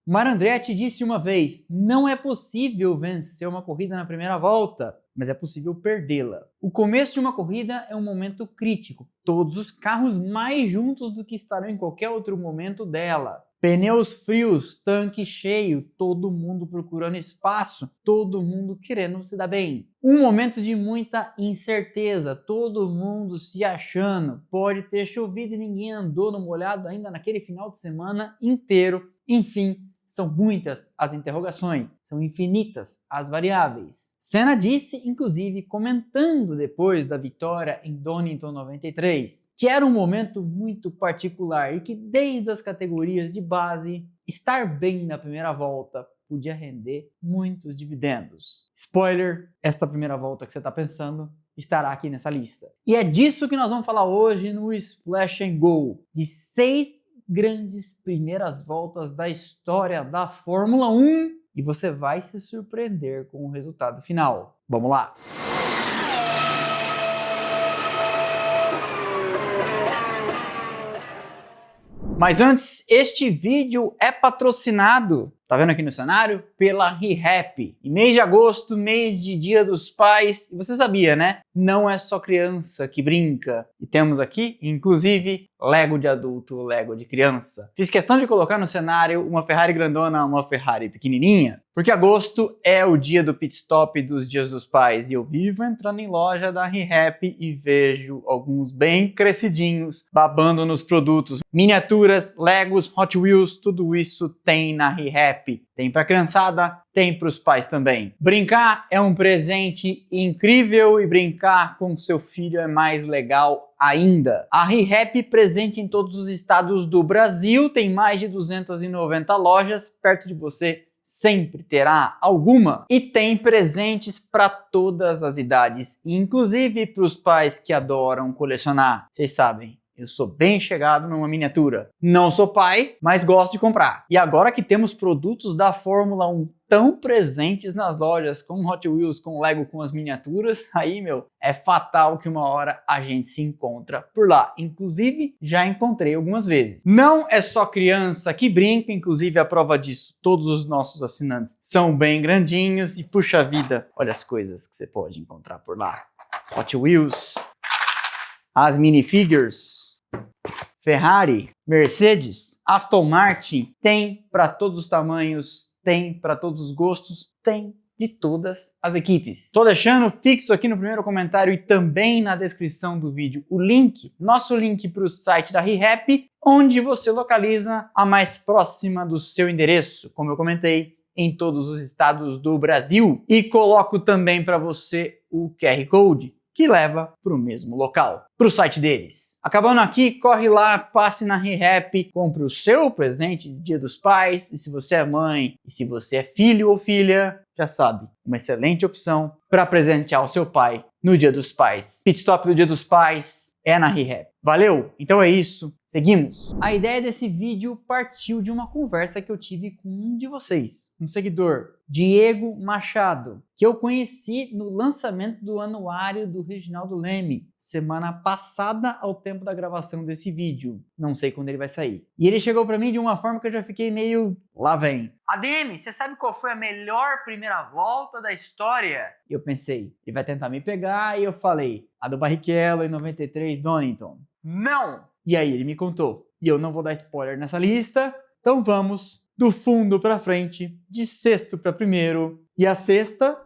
Mário Andretti disse uma vez: não é possível vencer uma corrida na primeira volta, mas é possível perdê-la. O começo de uma corrida é um momento crítico, todos os carros mais juntos do que estarão em qualquer outro momento dela. Pneus frios, tanque cheio, todo mundo procurando espaço, todo mundo querendo se dar bem. Um momento de muita incerteza, todo mundo se achando, pode ter chovido e ninguém andou no molhado ainda naquele final de semana inteiro. Enfim, são muitas as interrogações, são infinitas as variáveis. Senna disse, inclusive, comentando depois da vitória em Donington 93, que era um momento muito particular e que desde as categorias de base, estar bem na primeira volta podia render muitos dividendos. Spoiler, esta primeira volta que você está pensando estará aqui nessa lista. E é disso que nós vamos falar hoje no Splash and Go, de 6 grandes primeiras voltas da história da Fórmula 1 e você vai se surpreender com o resultado final. Vamos lá! Mas antes, este vídeo é patrocinado, tá vendo aqui no cenário? Pela ReHap. E mês de agosto, mês de Dia dos Pais, e você sabia, né? Não é só criança que brinca. E temos aqui, inclusive, Lego de adulto, Lego de criança. Fiz questão de colocar no cenário uma Ferrari grandona, uma Ferrari pequenininha, porque agosto é o dia do pit stop dos Dias dos Pais e eu vivo entrando em loja da ReHap e vejo alguns bem crescidinhos babando nos produtos. Miniaturas, Legos, Hot Wheels, tudo isso tem na ReHap. Tem para criançada, tem para os pais também. Brincar é um presente incrível e brincar com seu filho é mais legal ainda. A ReHap presente em todos os estados do Brasil, tem mais de 290 lojas perto de você. Sempre terá alguma. E tem presentes para todas as idades, inclusive para os pais que adoram colecionar. Vocês sabem, eu sou bem chegado numa miniatura. Não sou pai, mas gosto de comprar. E agora que temos produtos da Fórmula 1 tão presentes nas lojas, com Hot Wheels, com Lego, com as miniaturas, aí, é fatal que uma hora a gente se encontra por lá. Inclusive, já encontrei algumas vezes. Não é só criança que brinca, inclusive a prova disso, todos os nossos assinantes são bem grandinhos e, puxa vida, olha as coisas que você pode encontrar por lá. Hot Wheels, as minifigures, Ferrari, Mercedes, Aston Martin, tem para todos os tamanhos, tem para todos os gostos, tem de todas as equipes. Tô deixando fixo aqui no primeiro comentário e também na descrição do vídeo o link, nosso link para o site da ReHap, onde você localiza a mais próxima do seu endereço, como eu comentei, em todos os estados do Brasil. E coloco também para você o QR Code, que leva para o mesmo local, para o site deles. Acabando aqui, corre lá, passe na ReHap, compre o seu presente de Dia dos Pais, e se você é mãe, e se você é filho ou filha, já sabe, uma excelente opção para presentear o seu pai no Dia dos Pais. Pit Stop do Dia dos Pais é na ReHap. Valeu? Então é isso, seguimos! A ideia desse vídeo partiu de uma conversa que eu tive com um de vocês, um seguidor, Diego Machado, que eu conheci no lançamento do anuário do Reginaldo Leme, semana passada ao tempo da gravação desse vídeo. Não sei quando ele vai sair. E ele chegou para mim de uma forma que eu já fiquei meio... lá vem. ADM, você sabe qual foi a melhor primeira volta da história? E eu pensei, ele vai tentar me pegar, e eu falei, a do Barrichello em 93, Donington. Não! E aí ele me contou. E eu não vou dar spoiler nessa lista, então vamos do fundo para frente, de sexto para primeiro. E a sexta...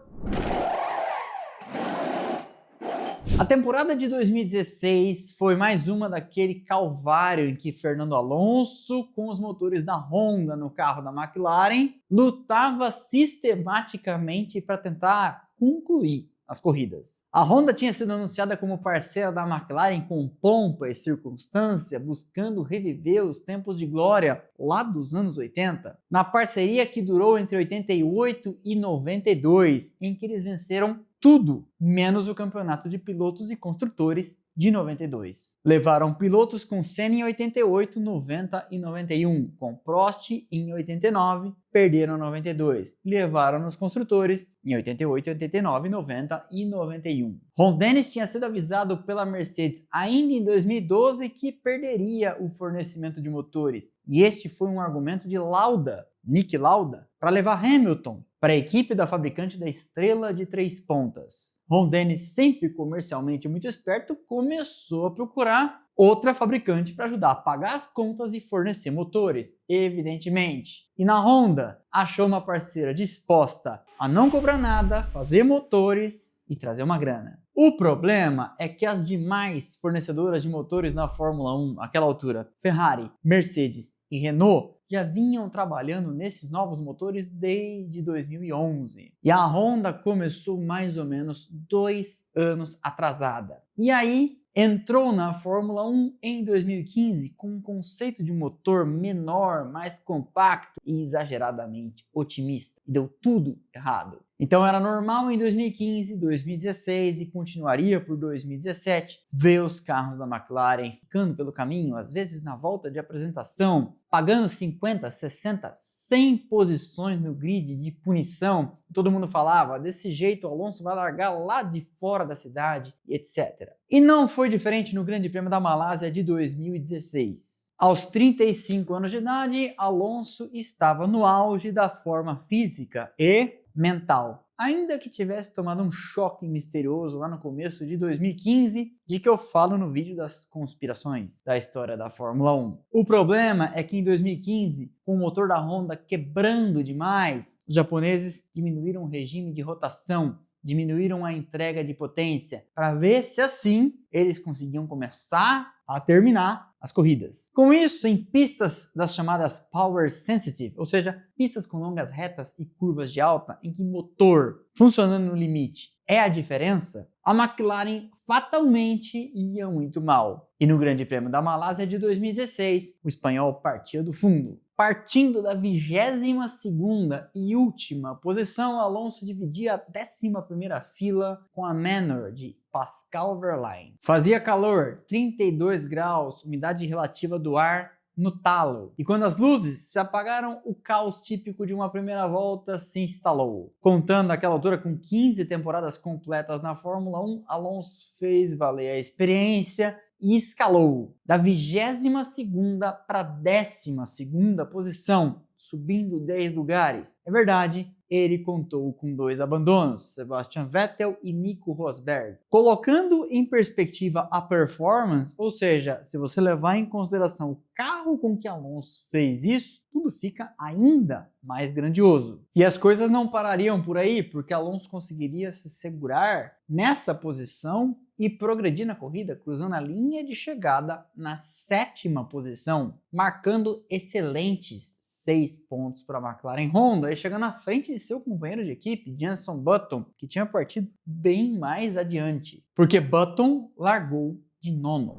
A temporada de 2016 foi mais uma daquele calvário em que Fernando Alonso, com os motores da Honda no carro da McLaren, lutava sistematicamente para tentar concluir as corridas. A Honda tinha sido anunciada como parceira da McLaren com pompa e circunstância, buscando reviver os tempos de glória lá dos anos 80, na parceria que durou entre 88 e 92, em que eles venceram tudo, menos o campeonato de pilotos e construtores de 92. Levaram pilotos com Senna em 88, 90 e 91, com Prost em 89, perderam em 92. Levaram nos construtores em 88, 89, 90 e 91. Ron Dennis tinha sido avisado pela Mercedes ainda em 2012 que perderia o fornecimento de motores, e este foi um argumento de Lauda, Niki Lauda, para levar Hamilton para a equipe da fabricante da estrela de 3 pontas. Ron Dennis, sempre comercialmente muito esperto, começou a procurar outra fabricante para ajudar a pagar as contas e fornecer motores, evidentemente. E na Honda, achou uma parceira disposta a não cobrar nada, fazer motores e trazer uma grana. O problema é que as demais fornecedoras de motores na Fórmula 1, naquela altura, Ferrari, Mercedes e Renault, já vinham trabalhando nesses novos motores desde 2011. E a Honda começou mais ou menos 2 anos atrasada. E aí entrou na Fórmula 1 em 2015 com um conceito de motor menor, mais compacto e exageradamente otimista. E deu tudo errado. Então era normal em 2015, 2016 e continuaria por 2017 ver os carros da McLaren ficando pelo caminho, às vezes na volta de apresentação, pagando 50, 60, 100 posições no grid de punição. Todo mundo falava, desse jeito o Alonso vai largar lá de fora da cidade, etc. E não foi diferente no Grande Prêmio da Malásia de 2016. Aos 35 anos de idade, Alonso estava no auge da forma física e mental, ainda que tivesse tomado um choque misterioso lá no começo de 2015, de que eu falo no vídeo das conspirações da história da Fórmula 1. O problema é que em 2015, com o motor da Honda quebrando demais, os japoneses diminuíram o regime de rotação, diminuíram a entrega de potência, para ver se assim eles conseguiam começar a terminar as corridas. Com isso, em pistas das chamadas Power Sensitive, ou seja, pistas com longas retas e curvas de alta, em que motor funcionando no limite é a diferença, a McLaren fatalmente ia muito mal. E no Grande Prêmio da Malásia de 2016, o espanhol partia do fundo. Partindo da 22ª e última posição, Alonso dividia a 11ª fila com a Manor de Pascal Wehrlein. Fazia calor, 32 graus, umidade relativa do ar no talo. E quando as luzes se apagaram, o caos típico de uma primeira volta se instalou. Contando aquela altura com 15 temporadas completas na Fórmula 1, Alonso fez valer a experiência e escalou da 22ª para a 12ª posição, subindo 10 lugares. É verdade, ele contou com 2 abandonos, Sebastian Vettel e Nico Rosberg. Colocando em perspectiva a performance, ou seja, se você levar em consideração o carro com que Alonso fez isso, tudo fica ainda mais grandioso. E as coisas não parariam por aí, porque Alonso conseguiria se segurar nessa posição e progredir na corrida, cruzando a linha de chegada na 7ª posição, marcando excelentes 6 pontos para a McLaren Honda e chegando à frente de seu companheiro de equipe, Jenson Button, que tinha partido bem mais adiante, porque Button largou de 9º.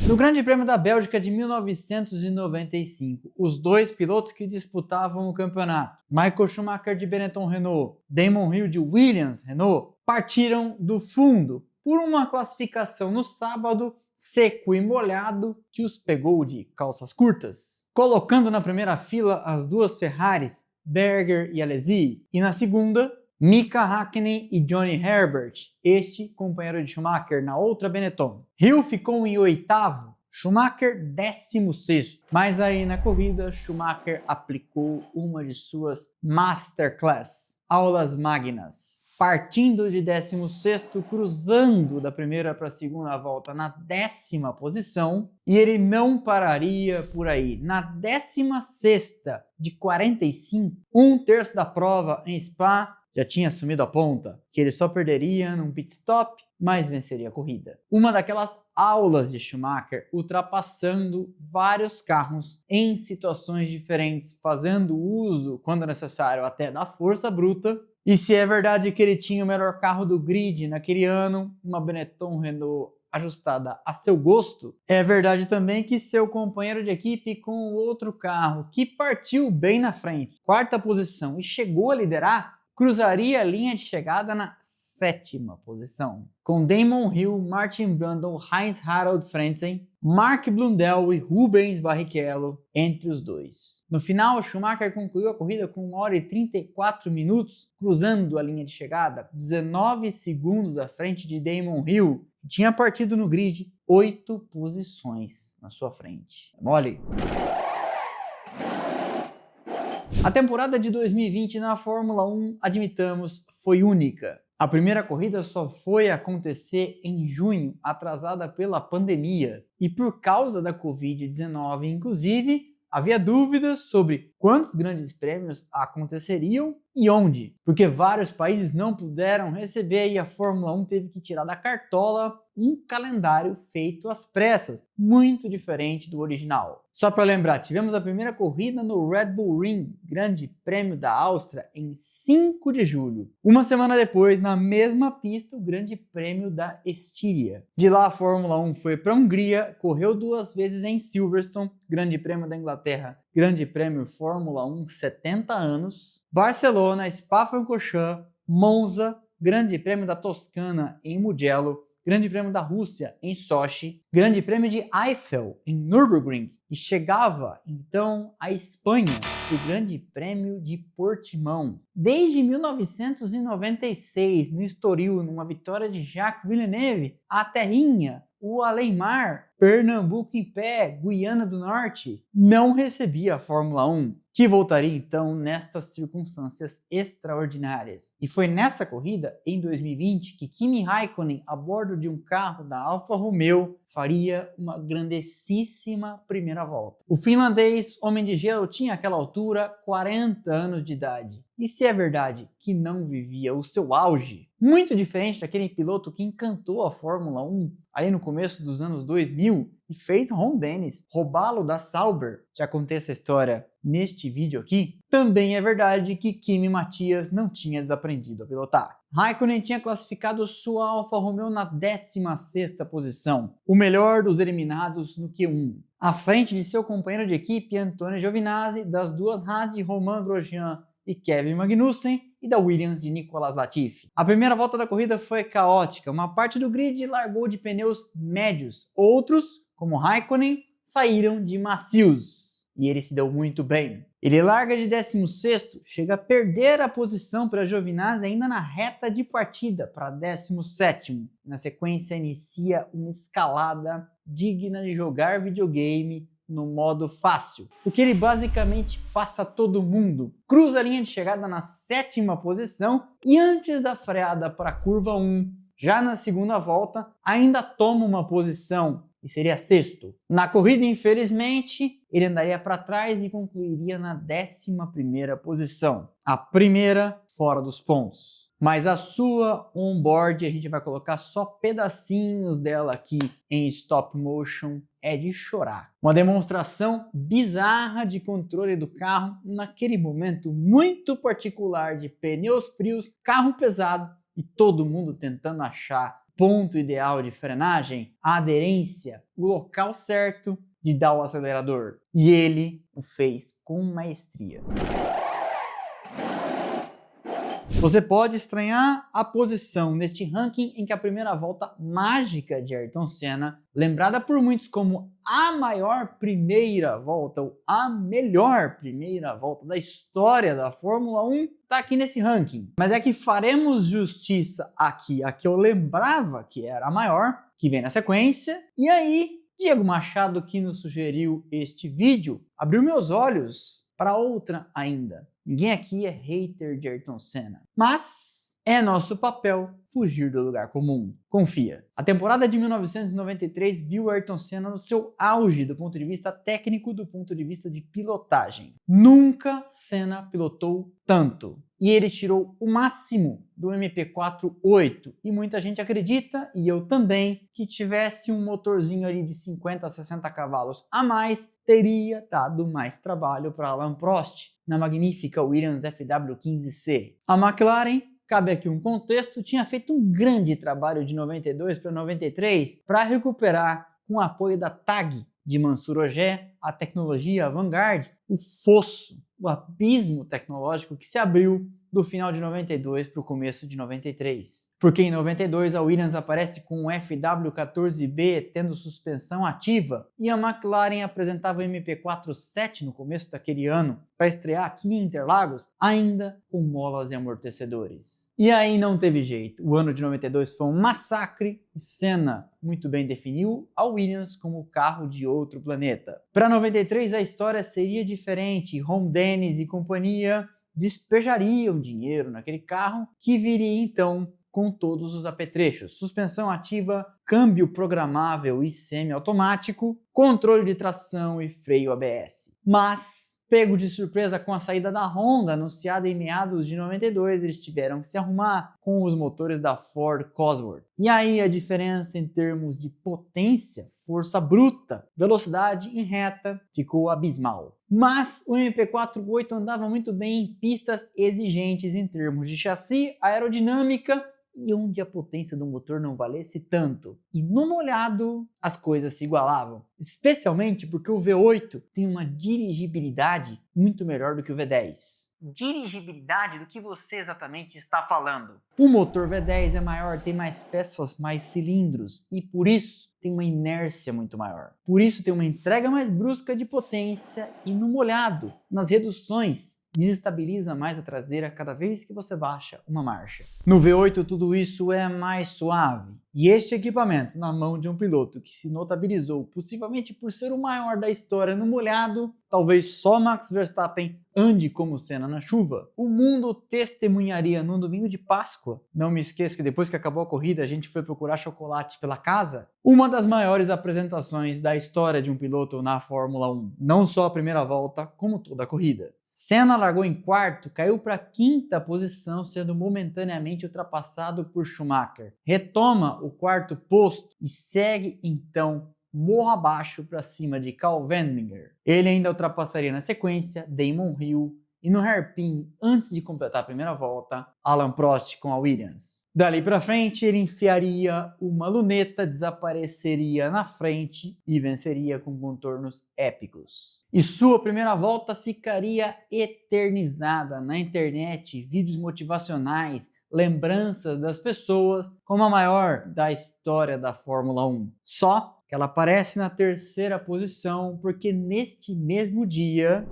No Grande Prêmio da Bélgica de 1995, os 2 pilotos que disputavam o campeonato, Michael Schumacher de Benetton Renault, Damon Hill de Williams Renault, partiram do fundo por uma classificação no sábado seco e molhado que os pegou de calças curtas, colocando na primeira fila as 2 Ferraris, Berger e Alesi, e na segunda, Mika Hakkinen e Johnny Herbert, este companheiro de Schumacher na outra Benetton. Hill ficou em 8º, Schumacher 16º, mas aí na corrida Schumacher aplicou uma de suas masterclass, aulas magnas. Partindo de 16º, cruzando da primeira para a segunda volta na 10ª posição, e ele não pararia por aí. Na 16ª de 45, 1/3 da prova em Spa, já tinha assumido a ponta, que ele só perderia num pit stop, mas venceria a corrida. Uma daquelas aulas de Schumacher, ultrapassando vários carros em situações diferentes, fazendo uso, quando necessário, até da força bruta. E se é verdade que ele tinha o melhor carro do grid naquele ano, uma Benetton Renault ajustada a seu gosto, é verdade também que seu companheiro de equipe com o outro carro, que partiu bem na frente, 4ª posição e chegou a liderar, cruzaria a linha de chegada na 7ª posição, com Damon Hill, Martin Brundle, Heinz-Harald Frentzen, Mark Blundell e Rubens Barrichello entre os dois. No final, Schumacher concluiu a corrida com 1 hora e 34 minutos, cruzando a linha de chegada, 19 segundos à frente de Damon Hill, que tinha partido no grid 8 posições na sua frente. É mole? A temporada de 2020 na Fórmula 1, admitamos, foi única. A primeira corrida só foi acontecer em junho, atrasada pela pandemia. E por causa da Covid-19, inclusive, havia dúvidas sobre quantos grandes prêmios aconteceriam e onde. Porque vários países não puderam receber e a Fórmula 1 teve que tirar da cartola um calendário feito às pressas, muito diferente do original. Só para lembrar, tivemos a primeira corrida no Red Bull Ring, Grande Prêmio da Áustria, em 5 de julho. Uma semana depois, na mesma pista, o Grande Prêmio da Estíria. De lá, a Fórmula 1 foi para a Hungria, correu 2 vezes em Silverstone, Grande Prêmio da Inglaterra, Grande Prêmio Fórmula 1 70 anos, Barcelona, Spa-Francorchamps, Monza, Grande Prêmio da Toscana em Mugello, Grande Prêmio da Rússia em Sochi, Grande Prêmio de Eifel em Nürburgring e chegava então à Espanha, o Grande Prêmio de Portimão. Desde 1996, no Estoril, numa vitória de Jacques Villeneuve, a terrinha, o Aleimar, Pernambuco em pé, Guiana do Norte, não recebia a Fórmula 1, que voltaria então nestas circunstâncias extraordinárias. E foi nessa corrida, em 2020, que Kimi Raikkonen, a bordo de um carro da Alfa Romeo, faria uma grandessíssima primeira volta. O finlandês, homem de gelo, tinha àquela altura 40 anos de idade. E se é verdade que não vivia o seu auge, muito diferente daquele piloto que encantou a Fórmula 1 ali no começo dos anos 2000 e fez Ron Dennis roubá-lo da Sauber, já contei essa história neste vídeo aqui, também é verdade que Kimi Matias não tinha desaprendido a pilotar. Raikkonen tinha classificado sua Alfa Romeo na 16ª posição, o melhor dos eliminados no Q1, à frente de seu companheiro de equipe Antonio Giovinazzi, das duas Haas de Romain Grosjean e Kevin Magnussen, e da Williams de Nicolas Latifi. A primeira volta da corrida foi caótica, uma parte do grid largou de pneus médios, outros, como Raikkonen, saíram de macios, e ele se deu muito bem. Ele larga de 16º, chega a perder a posição para Giovinazzi ainda na reta de partida para 17º. Na sequência inicia uma escalada digna de jogar videogame no modo fácil, o que ele basicamente passa todo mundo, cruza a linha de chegada na 7ª posição e antes da freada para a curva 1, já na segunda volta, ainda toma uma posição e seria 6º. Na corrida, infelizmente, ele andaria para trás e concluiria na 11ª posição, a primeira fora dos pontos. Mas a sua onboard, a gente vai colocar só pedacinhos dela aqui em stop motion, é de chorar. Uma demonstração bizarra de controle do carro naquele momento muito particular de pneus frios, carro pesado e todo mundo tentando achar ponto ideal de frenagem, a aderência, o local certo de dar o acelerador. E ele o fez com maestria. Você pode estranhar a posição neste ranking em que a primeira volta mágica de Ayrton Senna, lembrada por muitos como a maior primeira volta ou a melhor primeira volta da história da Fórmula 1, está aqui nesse ranking. Mas é que faremos justiça aqui a que eu lembrava que era a maior, que vem na sequência, e aí Diego Machado, que nos sugeriu este vídeo, abriu meus olhos para outra ainda. Ninguém aqui é hater de Ayrton Senna, mas é nosso papel fugir do lugar comum. Confia. A temporada de 1993 viu Ayrton Senna no seu auge do ponto de vista técnico, do ponto de vista de pilotagem. Nunca Senna pilotou tanto. E ele tirou o máximo do MP4 8. E muita gente acredita, e eu também, que tivesse um motorzinho ali de 50 a 60 cavalos a mais, teria dado mais trabalho para Alain Prost na magnífica Williams FW15C. A McLaren, cabe aqui um contexto, tinha feito um grande trabalho de 92 para 93 para recuperar, com o apoio da TAG de Mansour Ojeh, a tecnologia Vanguard, o fosso, o abismo tecnológico que se abriu do final de 92 para o começo de 93. Porque em 92 a Williams aparece com o FW14B tendo suspensão ativa e a McLaren apresentava o MP47 no começo daquele ano para estrear aqui em Interlagos, ainda com molas e amortecedores. E aí não teve jeito, o ano de 92 foi um massacre e Senna muito bem definiu a Williams como o carro de outro planeta. Para 93 a história seria diferente, Ron Dennis e companhia despejariam dinheiro naquele carro que viria então com todos os apetrechos, suspensão ativa, câmbio programável e semi-automático, controle de tração e freio ABS. Mas, pego de surpresa com a saída da Honda, anunciada em meados de 92, eles tiveram que se arrumar com os motores da Ford Cosworth. E aí a diferença em termos de potência, força bruta, velocidade em reta ficou abismal. Mas o MP48 andava muito bem em pistas exigentes em termos de chassi, aerodinâmica e onde a potência do motor não valesse tanto. E no molhado, as coisas se igualavam. Especialmente porque o V8 tem uma dirigibilidade muito melhor do que o V10. Dirigibilidade do que você exatamente está falando? O motor V10 é maior, tem mais peças, mais cilindros e por isso tem uma inércia muito maior. Por isso tem uma entrega mais brusca de potência e no molhado, nas reduções, desestabiliza mais a traseira cada vez que você baixa uma marcha. No V8 tudo isso é mais suave. E este equipamento na mão de um piloto que se notabilizou possivelmente por ser o maior da história no molhado, talvez só Max Verstappen ande como Senna na chuva, o mundo testemunharia num domingo de Páscoa. Não me esqueço que depois que acabou a corrida a gente foi procurar chocolate pela casa. Uma das maiores apresentações da história de um piloto na Fórmula 1. Não só a primeira volta, como toda a corrida. Senna largou em quarto, caiu para a quinta posição, sendo momentaneamente ultrapassado por Schumacher. Retoma o quarto posto e segue então morro abaixo para cima de Karl Wendlinger. Ele ainda ultrapassaria na sequência Damon Hill e no hairpin, antes de completar a primeira volta, Alain Prost com a Williams. Dali para frente ele enfiaria uma luneta, desapareceria na frente e venceria com contornos épicos. E sua primeira volta ficaria eternizada na internet, vídeos motivacionais, lembranças das pessoas como a maior da história da Fórmula 1. Só que ela aparece na terceira posição porque neste mesmo dia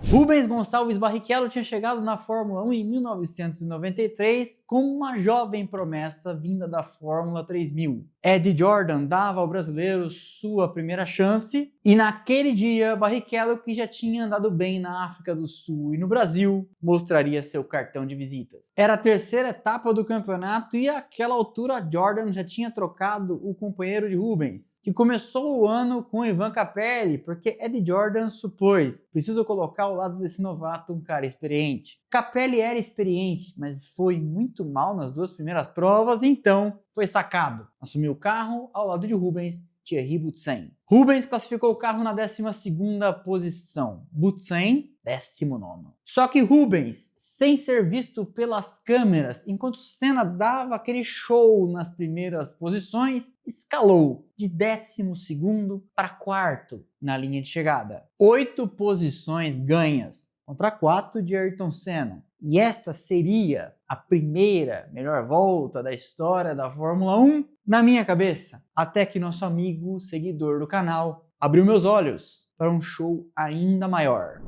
Rubens Gonçalves Barrichello tinha chegado na Fórmula 1 em 1993 como uma jovem promessa vinda da Fórmula 3000. Eddie Jordan dava ao brasileiro sua primeira chance e naquele dia Barrichello, que já tinha andado bem na África do Sul e no Brasil, mostraria seu cartão de visitas. Era a terceira etapa do campeonato e àquela altura Jordan já tinha trocado o companheiro de Rubens, que começou o ano com Ivan Capelli, porque Eddie Jordan supôs: preciso colocar ao lado desse novato um cara experiente. Capelli era experiente, mas foi muito mal nas duas primeiras provas, então foi sacado. Assumiu o carro ao lado de Rubens, Thierry Boutsen. Rubens classificou o carro na 12ª posição, Boutsen 19º. Só que Rubens, sem ser visto pelas câmeras, enquanto Senna dava aquele show nas primeiras posições, escalou de 12º para 4º na linha de chegada. 8 posições ganhas contra 4 de Ayrton Senna. E esta seria a primeira melhor volta da história da Fórmula 1 na minha cabeça, até que nosso amigo seguidor do canal abriu meus olhos para um show ainda maior.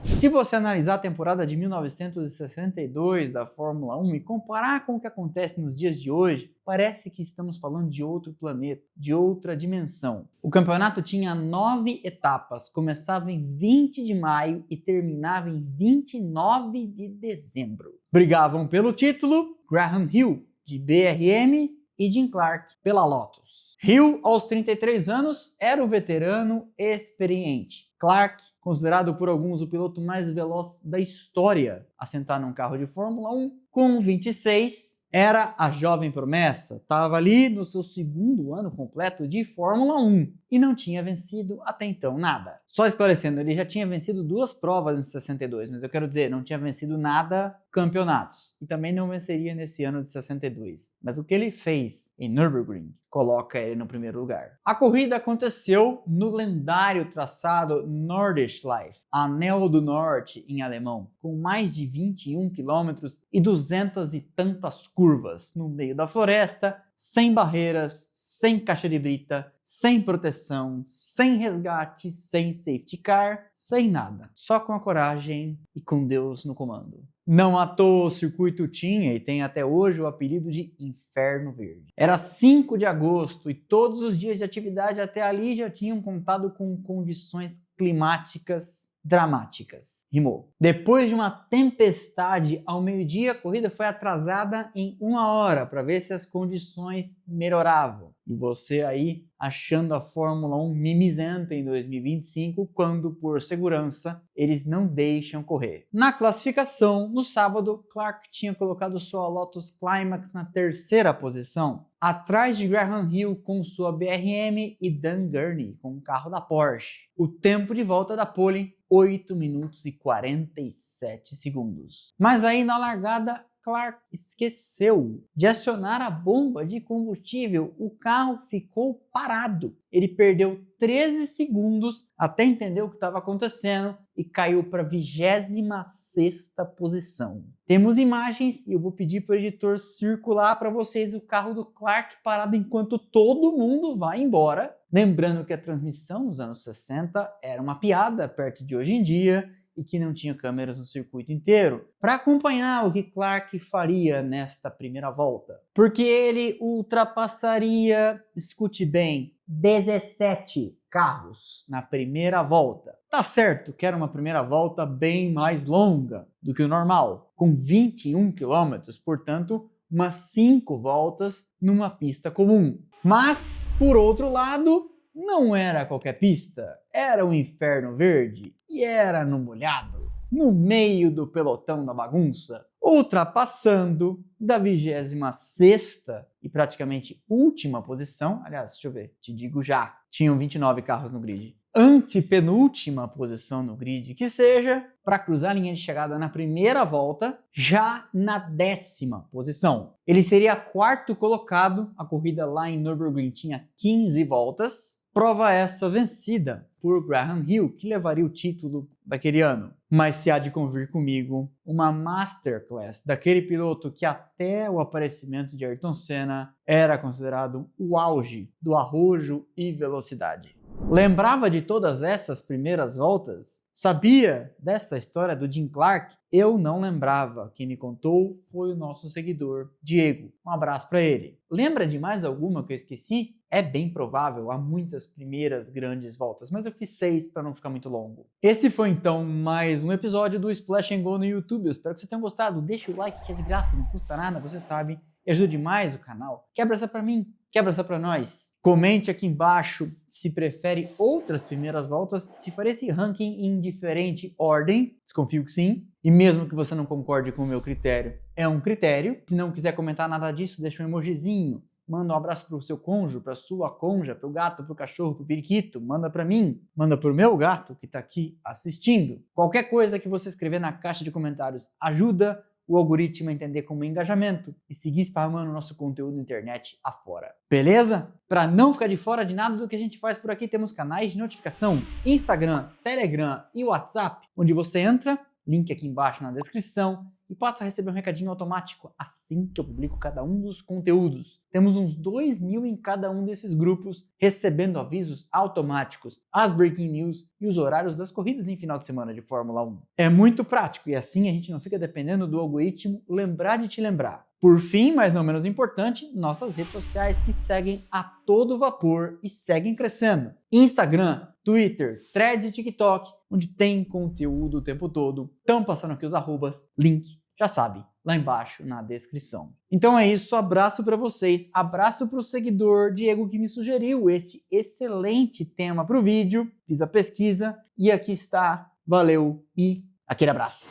Se você analisar a temporada de 1962 da Fórmula 1 e comparar com o que acontece nos dias de hoje, parece que estamos falando de outro planeta, de outra dimensão. O campeonato tinha 9 etapas, começava em 20 de maio e terminava em 29 de dezembro. Brigavam pelo título Graham Hill, de BRM, e Jim Clark, pela Lotus. Hill, aos 33 anos, era o veterano experiente. Clark, considerado por alguns o piloto mais veloz da história a sentar num carro de Fórmula 1, com 26, era a jovem promessa, estava ali no seu segundo ano completo de Fórmula 1 e não tinha vencido até então nada. Só esclarecendo, ele já tinha vencido 2 provas em 62, mas eu quero dizer, não tinha vencido nada campeonatos e também não venceria nesse ano de 62. Mas o que ele fez em Nürburgring coloca ele no primeiro lugar. A corrida aconteceu no lendário traçado Nordschleife, Anel do Norte em alemão, com mais de 21 quilômetros e 200 e tantas curvas no meio da floresta, sem barreiras, sem caixa de brita, sem proteção, sem resgate, sem safety car, sem nada. Só com a coragem e com Deus no comando. Não à toa o circuito tinha e tem até hoje o apelido de Inferno Verde. Era 5 de agosto e todos os dias de atividade até ali já tinham contado com condições climáticas dramáticas. Rimou. Depois de uma tempestade ao meio-dia, a corrida foi atrasada em 1 hora para ver se as condições melhoravam. E você aí achando a Fórmula 1 mimizenta em 2025, quando, por segurança, eles não deixam correr. Na classificação, no sábado, Clark tinha colocado sua Lotus Climax na 3ª posição, atrás de Graham Hill com sua BRM e Dan Gurney com o carro da Porsche. O tempo de volta da pole, 8 minutos e 47 segundos. Mas aí na largada, Clark esqueceu de acionar a bomba de combustível, o carro ficou parado. Ele perdeu 13 segundos até entender o que estava acontecendo e caiu para a 26ª posição. Temos imagens e eu vou pedir para o editor circular para vocês o carro do Clark parado enquanto todo mundo vai embora. Lembrando que a transmissão nos anos 60 era uma piada perto de hoje em dia, e que não tinha câmeras no circuito inteiro, para acompanhar o que Clark faria nesta primeira volta. Porque ele ultrapassaria, escute bem, 17 carros na primeira volta. Tá certo que era uma primeira volta bem mais longa do que o normal, com 21 km, portanto, umas 5 voltas numa pista comum. Mas, por outro lado, não era qualquer pista, era o Inferno Verde e era no molhado, no meio do pelotão da bagunça, ultrapassando da 26ª e praticamente última posição, aliás, deixa eu ver, te digo já, tinham 29 carros no grid, antepenúltima posição no grid, que seja, para cruzar a linha de chegada na primeira volta, já na 10ª posição. Ele seria 4º colocado, a corrida lá em Nürburgring tinha 15 voltas, prova essa vencida por Graham Hill, que levaria o título daquele ano. Mas se há de convir comigo, uma masterclass daquele piloto que até o aparecimento de Ayrton Senna era considerado o auge do arrojo e velocidade. Lembrava de todas essas primeiras voltas? Sabia dessa história do Jim Clark? Eu não lembrava. Quem me contou foi o nosso seguidor, Diego. Um abraço para ele. Lembra de mais alguma que eu esqueci? É bem provável, há muitas primeiras grandes voltas, mas eu fiz 6 para não ficar muito longo. Esse foi então mais um episódio do Splash and Go no YouTube. Eu espero que vocês tenham gostado. Deixa o like que é de graça, não custa nada, você sabe. E ajuda demais o canal. Quebra essa para mim, quebra essa para nós. Comente aqui embaixo se prefere outras primeiras voltas, se faria esse ranking em diferente ordem. Desconfio que sim. E mesmo que você não concorde com o meu critério, é um critério. Se não quiser comentar nada disso, deixa um emojizinho. Manda um abraço pro seu cônjuge, pra sua cônjuge, pro gato, pro cachorro, pro periquito. Manda pra mim. Manda pro meu gato que tá aqui assistindo. Qualquer coisa que você escrever na caixa de comentários ajuda o algoritmo a entender como engajamento e seguir spamando nosso conteúdo na internet afora. Beleza? Para não ficar de fora de nada do que a gente faz por aqui, temos canais de notificação, Instagram, Telegram e WhatsApp, onde você entra, link aqui embaixo na descrição, e passa a receber um recadinho automático assim que eu publico cada um dos conteúdos. Temos uns 2.000 em cada um desses grupos, recebendo avisos automáticos, as breaking news e os horários das corridas em final de semana de Fórmula 1. É muito prático e assim a gente não fica dependendo do algoritmo lembrar de te lembrar. Por fim, mas não menos importante, nossas redes sociais que seguem a todo vapor e seguem crescendo. Instagram, Twitter, Threads e TikTok, onde tem conteúdo o tempo todo. Estão passando aqui os arrobas, link, já sabe, lá embaixo na descrição. Então é isso, abraço para vocês, abraço para o seguidor Diego que me sugeriu este excelente tema para o vídeo, fiz a pesquisa e aqui está, valeu e aquele abraço.